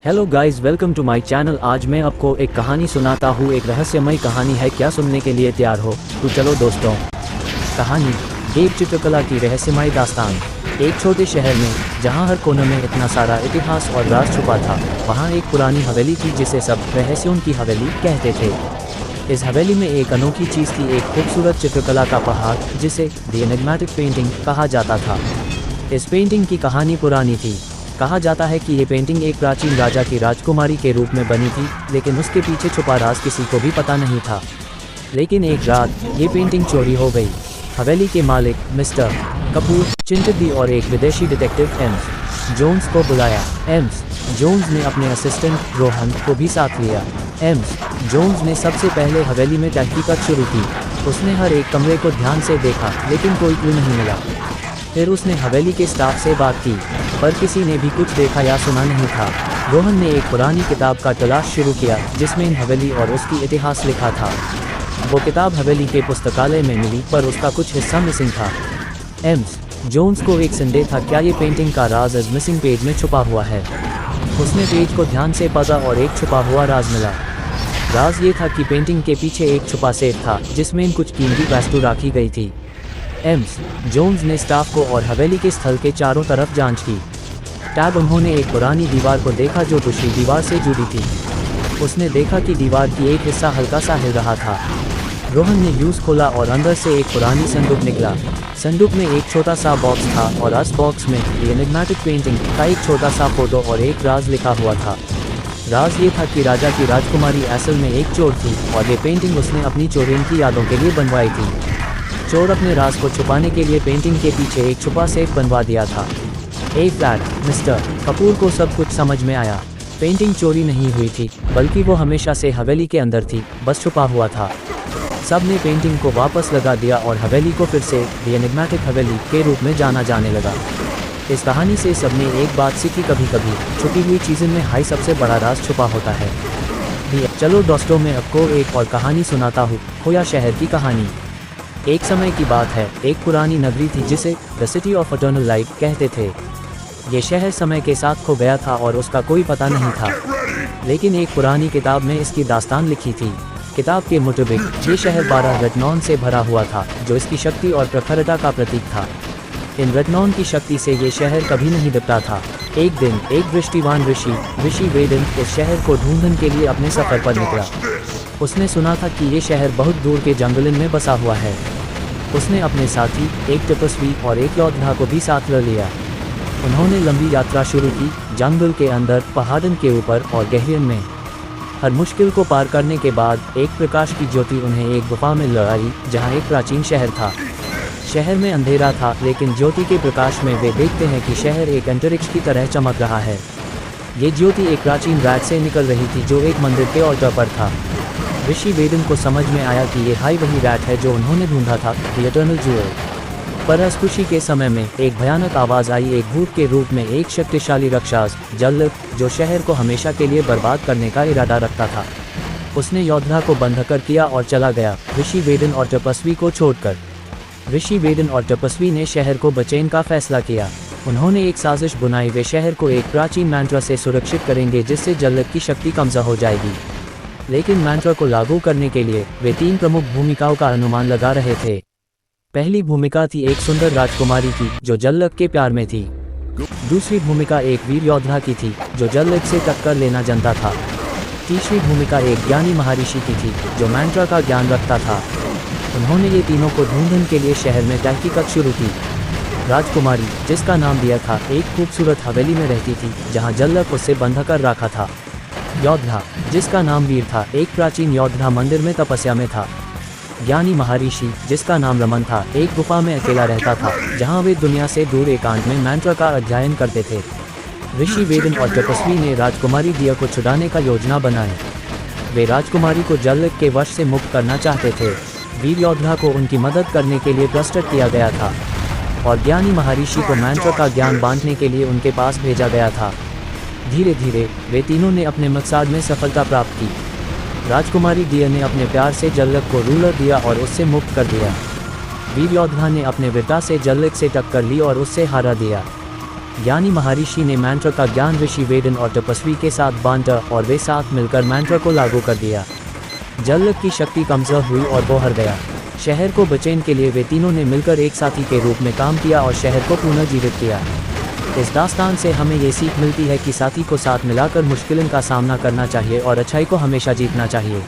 Hello guys, welcome to my channel. आज मैं आपको एक कहानी सुनाता हूँ। एक रहस्यमय कहानी है। क्या सुनने के लिए तैयार हो? तो चलो दोस्तों। कहानी देव चित्रकला की रहस्यमय दास्तान। एक छोटे शहर में, जहाँ हर कोने में इतना सारा इतिहास और राज छुपा था, वहाँ एक पुरानी हवेली थी जिसे सब रहस्यों की हवेली कहते थे। इस हवेली में एक अनोखी चीज़ थी, एक खूबसूरत चित्रकला का पहाड़ जिसे द एनिग्मेटिक पेंटिंग कहा जाता था। इस पेंटिंग की कहानी पुरानी थी। कहा जाता है कि ये पेंटिंग एक प्राचीन राजा की राजकुमारी के रूप में बनी थी, लेकिन उसके पीछे छुपा राज किसी को भी पता नहीं था। लेकिन एक रात ये पेंटिंग चोरी हो गई। हवेली के मालिक मिस्टर कपूर, चिंतित भी और एक विदेशी डिटेक्टिव एम्स जोन्स को बुलाया। एम्स जोन्स ने अपने असिस्टेंट रोहन को भी साथ लिया। एम्स जोन्स ने सबसे पहले हवेली में तहकीकात शुरू की। उसने हर एक कमरे को ध्यान से देखा, लेकिन कोई क्लू नहीं मिला। फिर उसने हवेली के स्टाफ से बात की, पर किसी ने भी कुछ देखा या सुना नहीं था। रोहन ने एक पुरानी किताब का तलाश शुरू किया जिसमें इन हवेली और उसकी इतिहास लिखा था। वो किताब हवेली के पुस्तकालय में मिली, पर उसका कुछ हिस्सा मिसिंग था। एम्स जोन्स को एक संदेह था, क्या ये पेंटिंग का राज इस मिसिंग पेज में छुपा हुआ है। उसने पेज को ध्यान से पढ़ा और एक छुपा हुआ राज मिला। राज ये था कि पेंटिंग के पीछे एक छुपा सेफ था जिसमें कुछ कीमती वस्तु रखी गई थी। एम्स जोन्स ने स्टाफ को और हवेली के स्थल के चारों तरफ जांच की। तब उन्होंने एक पुरानी दीवार को देखा जो दूसरी दीवार से जुड़ी थी। उसने देखा कि दीवार की एक हिस्सा हल्का सा हिल रहा था। रोहन ने यूज खोला और अंदर से एक पुरानी संदूक निकला। संदूक में एक छोटा सा बॉक्स था और उस बॉक्स में द एनिग्मेटिक पेंटिंग का एक छोटा सा फोटो और एक राज लिखा हुआ था। राज ये था कि राजा की राजकुमारी असल में एक चोर थी और ये पेंटिंग उसने अपनी चोरियों की यादों के लिए बनवाई थी। चोर अपने राज को छुपाने के लिए पेंटिंग के पीछे एक छुपा सेफ बनवा दिया था। फ्लैट मिस्टर कपूर को सब कुछ समझ में आया। पेंटिंग चोरी नहीं हुई थी, बल्कि वो हमेशा से हवेली के अंदर थी, बस छुपा हुआ था। सब ने पेंटिंग को वापस लगा दिया और हवेली को फिर से द एनिग्मेटिक हवेली के रूप में जाना जाने लगा। इस कहानी से सबने एक बात सीखी, कभी कभी छुपी हुई चीज़ों में हाई सबसे बड़ा राज छुपा होता है। चलो दोस्तों, मैं आपको एक और कहानी सुनाता हूँ, खोया शहर की कहानी। एक समय की बात है, एक पुरानी नगरी थी जिसे the city of eternal light कहते थे। ये शहर समय के साथ खो गया था और उसका कोई पता नहीं था, लेकिन एक पुरानी किताब में इसकी दास्तान लिखी थी। किताब के मुताबिक ये शहर 12 रेटनॉन से भरा हुआ था, जो इसकी शक्ति और प्रखरता का प्रतीक था। इन रेटनॉन की शक्ति से ये शहर कभी नहीं दबता था। एक दिन एक दृष्टिवान ऋषि वेदन इस शहर को ढूंढने के लिए अपने सफर पर निकला। उसने सुना था कि ये शहर बहुत दूर के जंगलों में बसा हुआ है। उसने अपने साथी, एक तपस्वी और एक योद्धा को भी साथ ले लिया। उन्होंने लंबी यात्रा शुरू की, जंगल के अंदर, पहाड़ों के ऊपर और गहराइयों में। हर मुश्किल को पार करने के बाद एक प्रकाश की ज्योति उन्हें एक गुफा में ले आई, जहाँ एक प्राचीन शहर था। शहर में अंधेरा था, लेकिन ज्योति के प्रकाश में वे देखते हैं कि शहर एक अंतरिक्ष की तरह चमक रहा है। ये ज्योति एक प्राचीन रात से निकल रही थी जो एक मंदिर के ऑल्टर पर था। ऋषि वेदन को समझ में आया कि ये वही रैट है जो उन्होंने ढूंढा था, द इटर्नल ज्वेल। पर इस खुशी के समय में एक भयानक आवाज़ आई, एक भूत के रूप में एक शक्तिशाली राक्षस जल्लक, जो शहर को हमेशा के लिए बर्बाद करने का इरादा रखता था। उसने योद्धा को बंद कर किया और चला गया, ऋषि वेदन और तपस्वी को छोड़कर। ऋषि वेदन और तपस्वी ने शहर को बचाने का फैसला किया। उन्होंने एक साजिश बुनाई, वे शहर को एक प्राचीन मंत्र से सुरक्षित करेंगे जिससे जल्लक की शक्ति कमज़ोर हो जाएगी। लेकिन मंत्र को लागू करने के लिए वे 3 प्रमुख भूमिकाओं का अनुमान लगा रहे थे। पहली भूमिका थी एक सुंदर राजकुमारी की जो जल्लक के प्यार में थी। दूसरी भूमिका एक वीर योद्धा की थी जो जल्लक से टक्कर लेना जानता था। तीसरी भूमिका एक ज्ञानी महर्षि की थी जो मंत्र का ज्ञान रखता था। उन्होंने ये तीनों को ढूंढने के लिए शहर में तहकीकात शुरू की। राजकुमारी, जिसका नाम दिया था, एक खूबसूरत हवेली में रहती थी जहाँ जल्लक उसे बंद कर रखा था। योद्धा, जिसका नाम वीर था, एक प्राचीन योद्धा मंदिर में तपस्या में था। ज्ञानी महर्षि, जिसका नाम रमन था, एक गुफा में अकेला रहता था जहां वे दुनिया से दूर एकांत में मंत्र का अध्ययन करते थे। ऋषि वेदन और तपस्वी ने राजकुमारी दिया को छुड़ाने का योजना बनाई। वे राजकुमारी को जल्लक के वश से मुक्त करना चाहते थे। वीर योद्धा को उनकी मदद करने के लिए प्रस्तुत किया गया था और ज्ञानी महर्षि को मंत्र का ज्ञान बांटने के लिए उनके पास भेजा गया था। धीरे धीरे वे तीनों ने अपने मकसद में सफलता प्राप्त की। राजकुमारी दिया ने अपने प्यार से जल्लक को रूलर दिया और उससे मुक्त कर दिया। वीर योद्धा ने अपने वीरता से जल्लक से टक्कर ली और उससे हरा दिया। यानी महर्षि ने मंत्र का ज्ञान ऋषि वेदन और तपस्वी के साथ बांटा और वे साथ मिलकर मंत्र को लागू कर दिया। जल्लक की शक्ति कमजोर हुई और वो हार गया। शहर को बचाने के लिए वे तीनों ने मिलकर एक साथी के रूप में काम किया और शहर को पुनर्जीवित किया। इस दास्तान से हमें ये सीख मिलती है कि साथी को साथ मिलाकर मुश्किलों का सामना करना चाहिए और अच्छाई को हमेशा जीतना चाहिए।